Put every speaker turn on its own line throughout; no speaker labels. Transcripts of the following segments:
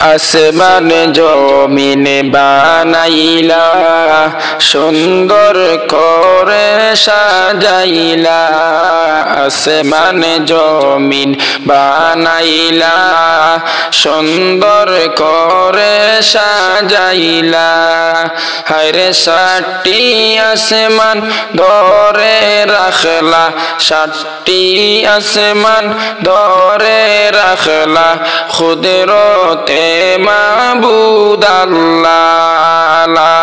আসমান জমিন বানাইলা সুন্দর করে সাজাইলা আসমান জমিন বানাইলা সুন্দর করে সাজাইলা হায়রে সাতটি আসমান ধরে রাখলা সাতটি আসমান ধরে রাখলা খুদরতে মাবুদ আল্লাহ লা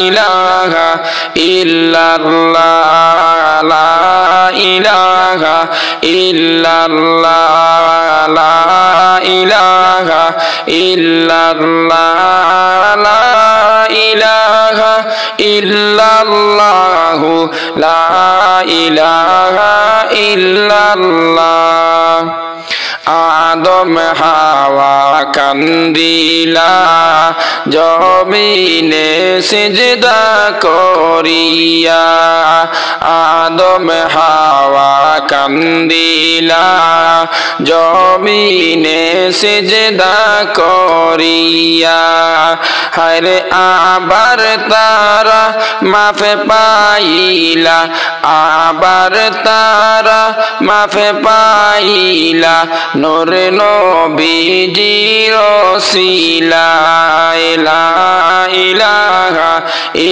ইলাহা ইল্লাল্লাহ লা ইলাহা ইল্লাল্লাহ লা ইলাহা ইল্লাল্লাহ লা ইলাহা ইল্লাল্লাহ লা ইলাহা ইল্লাল্লাহ আদম হাওয়া কান্দিলা জমিনে সিজদা করিয়া আদম হাওয়া কান্দিলা জমিনে সিজদা করিয়া হায়রে আবার তারা মাফে পাইলা আবার তারা মাফে পাইলা নূর নবীজির ওসিলা লা ইলাহা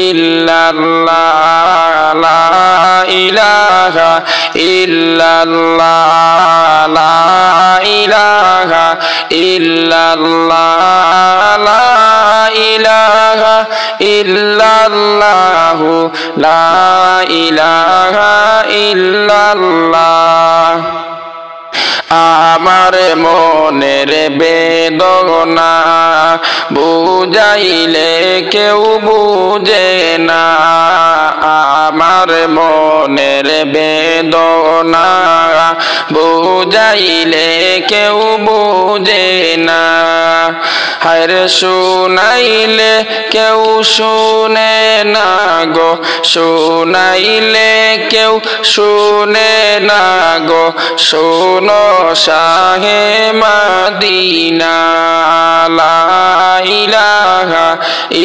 ইল্লাল্লাহ লা ইলাহা ইল্লাল্লাহ লা ইলাহা ইল্লাল্লাহ লা ইলাহা ইল্লাল্লাহ লা ইলাহা ইল্লাল্লাহ আমার মনের বেদনা বুঝাইলে কেউ বুঝে না আমার মনের বেদনা বুঝাইলে কেউ বুঝে না হায়রে শুনাইলে কেউ শুনে না গো শুনাইলে কেউ শুনে না গো শোনো শাহে মদিনা লা ইলাহা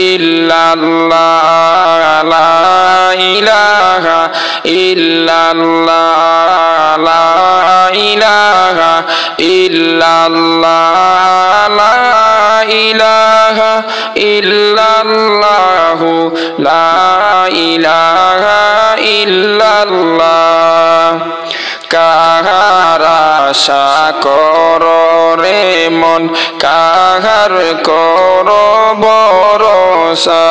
ইল্লাল্লাহ লা ইলাহা ইল্লাল্লাহ লা ইলাহা ইল্লাল্লাহ লা ইলাহা ইল্লাল্লাহ লা ইলাহা ইল্লাল্লাহ কাহার আশা করো রে মন কাহার করো ভরসা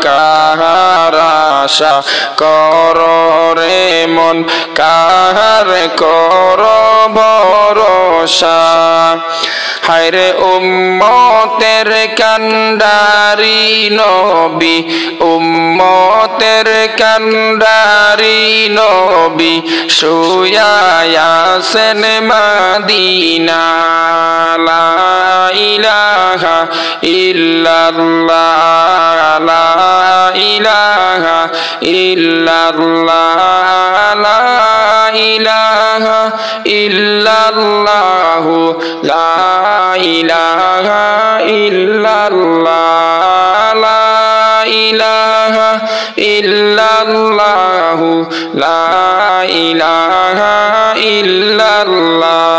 কাহার আশা করো রে মন কাহার করো ভরসা হায়রে উম্মতের কান্ডারি নবী উম্মতের কান্ডারি নবী শুয়া আছেন মদিনা লা ইলাহা ইল্লাল্লাহ লা ইলাহা ইল্লাল্লাহ লা ইলাহা ইল্লাল্লাহ লা ইলাহা ইল্লাল্লাহ লা ইলাহা ইল্লাল্লাহ লা ইলাহা ইল্লাল্লাহ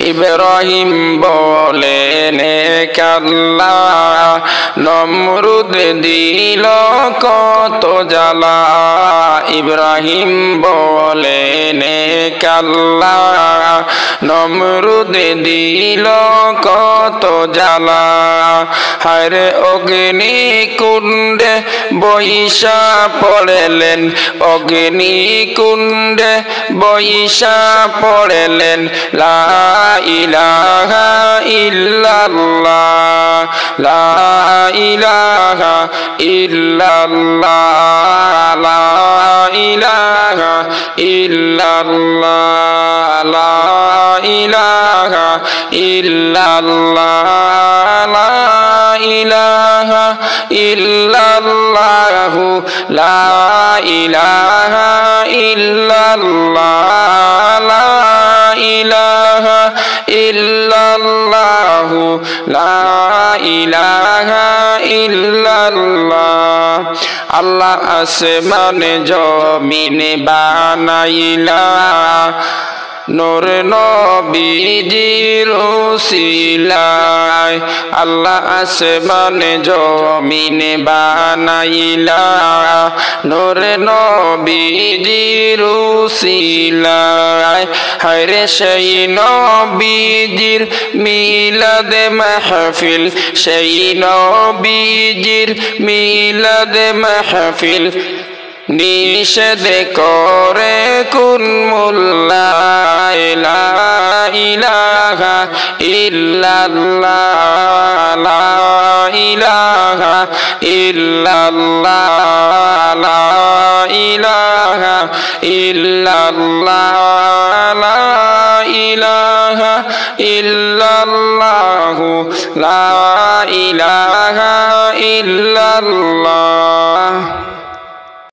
ইব্রাহিম বলেন আল্লাহ নমরুদ দিল কত জ্বালা ইব্রাহিম বলেন আল্লাহ নমরুদ দিল কত জ্বালা হায়রে অগ্নি কুণ্ডে বৈশা পড়লেন অগ্নি কুণ্ডে বৈশা পড়লেন লা ইলাহা ইল্লাল্লাহ লা ইলাহা ইল্লাল্লাহ লা ইলাহা ইল্লাল্লাহ লা ইলাহা ইল্লাল্লাহ লা ইলাহা ইল্লাল্লাহ লা ইলাহা ইল্লাল্লাহ লা ইলাহা ইল্লাল্লাহ লা ইলাহা ইল্লাল্লাহ আল্লাহ আসমানে জমিনে বানাইলা নূর নবীজির উসিলায় আল্লাহ আসমানে জমিনে বানাইলা নূর নবীজির উসিলায় হায়রে সেই নবীজির মিলাদ মাহফিল সেই নবীজির মিলাদ মাহফিল নিষেধ করে কোন মোল্লা লা ইলাহা ইল্লাল্লাহ লা ইলাহা ইল্লাল্লাহ লা ইলাহা ইল্লাল্লাহ লা ইলাহা ইল্লাল্লাহ লা ইলাহা ইল্লাল্লাহ